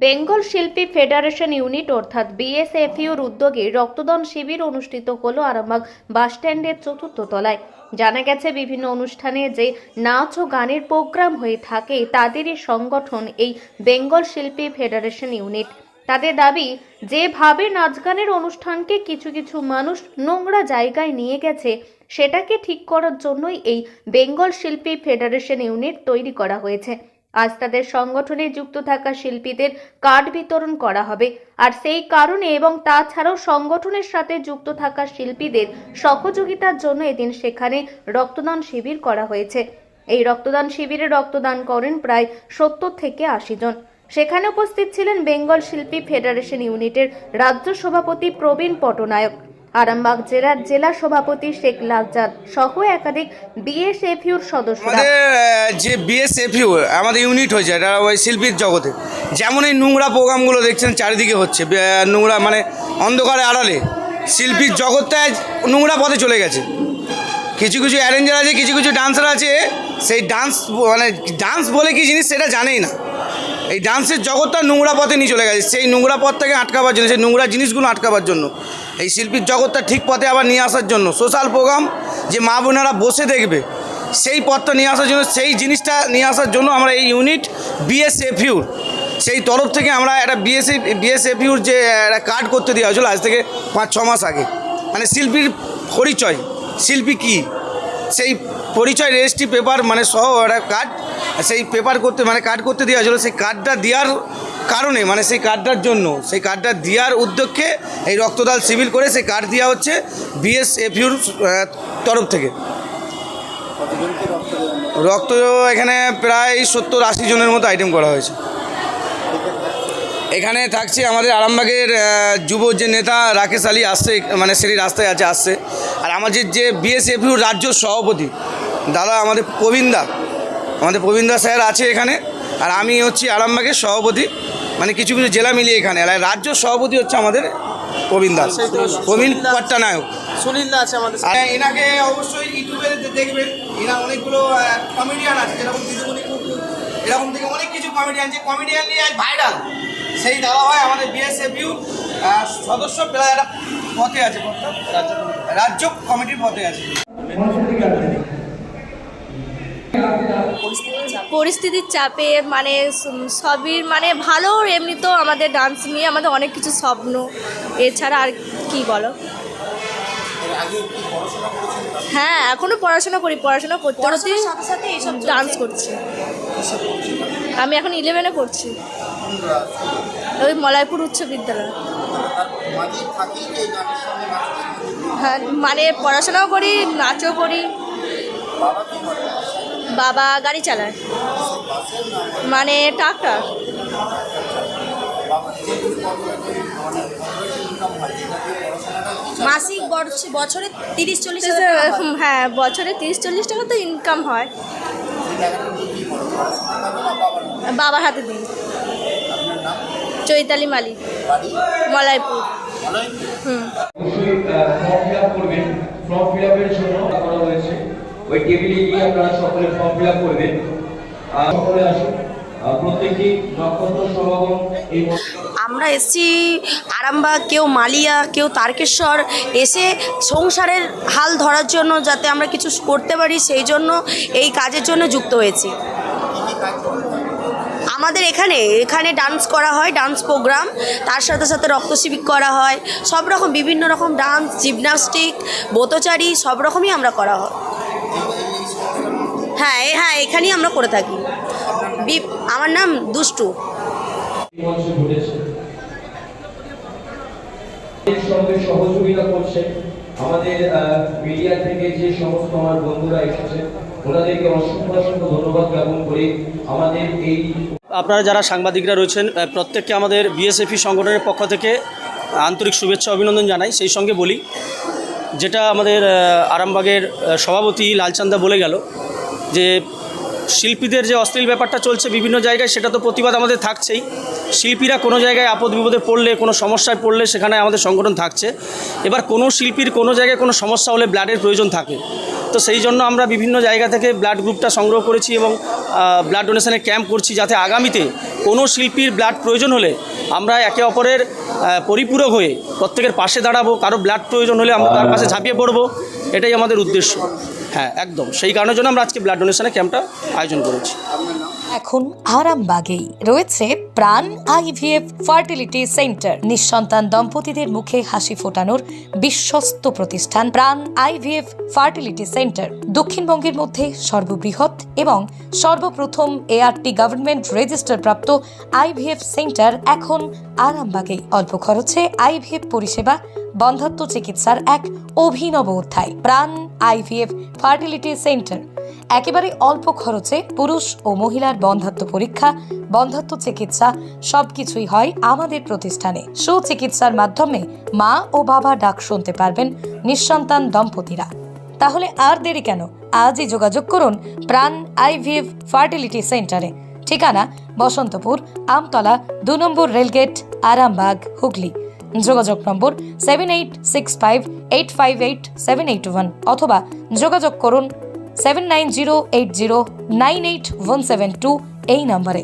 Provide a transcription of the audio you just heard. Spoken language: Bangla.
বেঙ্গল শিল্পী ফেডারেশন ইউনিট অর্থাৎ বিএসএফইউর উদ্যোগে রক্তদান শিবির অনুষ্ঠিত হলো আরামবাগ বাসস্ট্যান্ডের চতুর্থ তলায়। জানা গেছে, বিভিন্ন অনুষ্ঠানে যে নাচ ও গানের প্রোগ্রাম হয়ে থাকে তাদেরই সংগঠন এই বেঙ্গল শিল্পী ফেডারেশন ইউনিট। তাদের দাবি, যেভাবে নাচ গানের অনুষ্ঠানকে কিছু কিছু মানুষ নোংরা জায়গায় নিয়ে গেছে, সেটাকে ঠিক করার জন্যই এই বেঙ্গল শিল্পী ফেডারেশন ইউনিট তৈরি করা হয়েছে। আজ তাদের সংগঠনে যুক্ত থাকা শিল্পীদের কার্ড বিতরণ করা হবে। আর সেই কারণে এবং তাছাড়াও সংগঠনের সাথে যুক্ত থাকা শিল্পীদের সহযোগিতার জন্য এদিন সেখানে রক্তদান শিবির করা হয়েছে। এই রক্তদান শিবিরে রক্তদান করেন প্রায় 70 থেকে 80 জন। সেখানে উপস্থিত ছিলেন বেঙ্গল শিল্পী ফেডারেশন ইউনিটের রাজ্য সভাপতি প্রবীণ পটনায়ক, আরামবাগ জেলার জেলা সভাপতি শেখ লালচাঁদ সহ একাধিক বিএসএফইউর সদস্যরা। যে বিএসএফইউ আমাদের ইউনিট হয়েছে, এটা ওই শিল্পীর জগতে যেমন এই নোংরা প্রোগ্রামগুলো দেখছেন চারিদিকে হচ্ছে, নোংরা মানে অন্ধকারে আড়ালে শিল্পীর জগৎটায় নোংরা পথে চলে গেছে। কিছু কিছু অ্যারেঞ্জার আছে, কিছু কিছু ডান্সার আছে, সেই ডান্স বলে কি জিনিস সেটা জানেই না। এই ডান্সের জগৎটা নোংরা পথে নিয়ে চলে গেছে। সেই নোংরা পথটাকে আটকাবার জন্য, সেই নোংরা জিনিসগুলো আটকাবার জন্য, এই শিল্পীর জগৎটা ঠিক পথে আবার নিয়ে আসার জন্য, সোশ্যাল প্রোগ্রাম যে মা বোনেরা বসে দেখবে সেই পথটা নিয়ে আসার জন্য, সেই জিনিসটা নিয়ে আসার জন্য আমরা এই ইউনিট বিএসএফইউর সেই তরফ থেকে আমরা একটা বিএসএফইউর যে একটা কার্ড করতে দেওয়া হয়েছিল আজ থেকে 5-6 মাস আগে। মানে শিল্পীর পরিচয়, শিল্পী কী, সেই পরিচয় রেজিস্ট্রি পেপার মানে সহ একটা কার্ড, সেই পেপার করতে মানে কার্ড করতে দেওয়া হয়েছিল। সেই কার্ডটা দেওয়ার কারণে মানে সেই কার্ডটার জন্য, সেই কার্ডটা দেওয়ার উদ্যোগকে এই রক্তদান শিবির করে সেই কার্ড দেওয়া হচ্ছে বিএসএফইউর তরফ থেকে। রক্ত এখানে প্রায় 70-80 জনের মতো আইটেম করা হয়েছে। এখানে থাকছে আমাদের আরামবাগের যুব যে নেতা রাকেশ আলী আসছে, মানে সেই রাস্তায় আসছে। আর আমাদের যে বিএসএফইউর রাজ্য সভাপতি দাদা আমাদের প্রবীণদা স্যার আছে এখানে। আর আমি হচ্ছি আরামবাগের সভাপতি, মানে কিছু কিছু জেলা মিলিয়ে এখানে। আর রাজ্য সভাপতি হচ্ছে আমাদের প্রবীণ পট্টনায়ক। সুনীল দা আছে আমাদের। আর এনাকে অবশ্যই ইউটিউবে দেখবেন, এরা অনেকগুলো কমেডিয়ান আছে, যেরকম দিদিমণি কুকুর, এরকম থেকে অনেক কিছু কমেডিয়ান, যে কমেডিয়ান নিয়ে ভাইরাল সেই দাদা হয় আমাদের বিএসএফইউ সদস্য, প্রায় একটা পথে আছে, রাজ্য কমিটির পথে আছে। পরিস্থিতির চাপে মানে সবই মানে ভালো, এমনিতেও আমাদের ডান্স নিয়ে আমাদের অনেক কিছু স্বপ্ন, এছাড়া আর কি বলো। হ্যাঁ, এখনও পড়াশোনা করতে করতে ডান্স করছি। আমি এখন 11-এ পড়ছি, ওই মলয়পুর উচ্চ বিদ্যালয়। হ্যাঁ, মানে পড়াশোনাও করি, নাচও করি। বাবা গাড়ি চালায়, মানে ট্রাক্টর। মাসিক বছরে 30-40 টাকা। হ্যাঁ, বছরে 30-40 টাকা তো ইনকাম হয়। বাবার হাতে দিই। চৈতালি মালিক, মলয়পুর। ফর্ম ফিল আপের জন্য করা হয়েছে, ওই টেবিলে গিয়ে আপনারা সকলে ফর্ম ফিল আপ করবেন। সকলে আসুন, প্রত্যেকটি নক্ষত্র সমাগম। আমরা এসছি আরামবাগ, কেউ মালিয়া, কেউ তারকেশ্বর, এসে সংসারের হাল ধরার জন্য, যাতে আমরা কিছু করতে পারি সেই জন্য এই কাজের জন্য যুক্ত হয়েছি। আমাদের এখানে ডান্স করা হয়, ডান্স প্রোগ্রাম, তার সাথে সাথে রক্ত শিবির করা হয়, সব রকম বিভিন্ন রকম ডান্স, জিমনাস্টিক, ব্রতচারী, সব রকমই আমরা করা হয়। হ্যাঁ, এখানেই আমরা করে থাকি। আমার নাম দুষ্টু। সহযোগিতা করছে আমাদের মিডিয়া থেকে যে সমস্ত আমার বন্ধুরা এসেছে, ওনাদেরকে অসংখ্য ধন্যবাদ জ্ঞাপন করি। আমাদের এই আপনারা যারা সাংবাদিকরা রয়েছেন, প্রত্যেককে আমাদের বিএসএফই সংগঠনের পক্ষ থেকে আন্তরিক শুভেচ্ছা অভিনন্দন জানাই। সেই সঙ্গে বলি, যেটা আমাদের আরামবাগের সভাপতি লালচান্দা বলে গেল, যে শিল্পীদের যে অশ্লীল ব্যাপারটা চলছে বিভিন্ন জায়গায়, সেটা তো প্রতিবাদ আমাদের থাকছেই। শিল্পীরা কোনো জায়গায় আপদ বিপদে পড়লে, কোনো সমস্যায় পড়লে সেখানে আমাদের সংগঠন থাকছে। এবার কোনো শিল্পীর কোনো জায়গায় কোনো সমস্যা হলে ব্লাডের প্রয়োজন থাকে, তো সেই জন্য আমরা বিভিন্ন জায়গা থেকে ব্লাড গ্রুপটা সংগ্রহ করেছি এবং ব্লাড ডোনেশনের ক্যাম্প করছি, যাতে আগামীতে কোনো শিল্পীর ব্লাড প্রয়োজন হলে আমরা একে অপরের পরিপূরক হয়ে প্রত্যেকের পাশে দাঁড়াবো, কারো ব্লাড প্রয়োজন হলে আমরা তার পাশে ঝাঁপিয়ে পড়বো, এটাই আমাদের উদ্দেশ্য। হ্যাঁ, একদম সেই কারণের জন্য আমরা আজকে ব্লাড ডোনেশনের ক্যাম্পটা আয়োজন করেছি। এখন আরামবাগেই রয়েছে প্রাণ আইভিএফ ফার্টিলিটি সেন্টার। নিঃসন্তান দম্পতিদের মুখে হাসি ফোটানোর বিশ্বস্ত প্রতিষ্ঠান প্রাণ আইভিএফ ফার্টিলিটি সেন্টার দক্ষিণবঙ্গের মধ্যে সর্ববৃহৎ এবং সর্বপ্রথম এআরটি গভর্নমেন্ট রেজিস্টার প্রাপ্ত আইভিএফ সেন্টার এখন আরামবাগেই। অল্প খরচে আইভিএফ পরিষেবা, বন্ধ্যাত্ব চিকিৎসার এক অভিনব অধ্যায়। প্রাণ আইভিএফ ফার্টিলিটি সেন্টার একেবারে অল্প খরচে পুরুষ ও মহিলার বন্ধ্যাত্ব পরীক্ষা, বন্ধ্যাত্ব চিকিৎসা সবকিছুই হয় আমাদের প্রতিষ্ঠানে। সুচিকিৎসার মাধ্যমে মা ও বাবা ডাক শুনতে পারবেন নিঃসন্তান দম্পতিরা। তাহলে আর দেরি কেন? আজই যোগাযোগ করুন প্রাণ আইভিএফ ফার্টিলিটি সেন্টারে। ঠিকানা বসন্তপুর, আমতলা, 2 নম্বর রেলগেট, আরামবাগ, হুগলি। যোগাযোগ নম্বর 7865858781 অথবা যোগাযোগ করুন 7908098172 এই নম্বরে।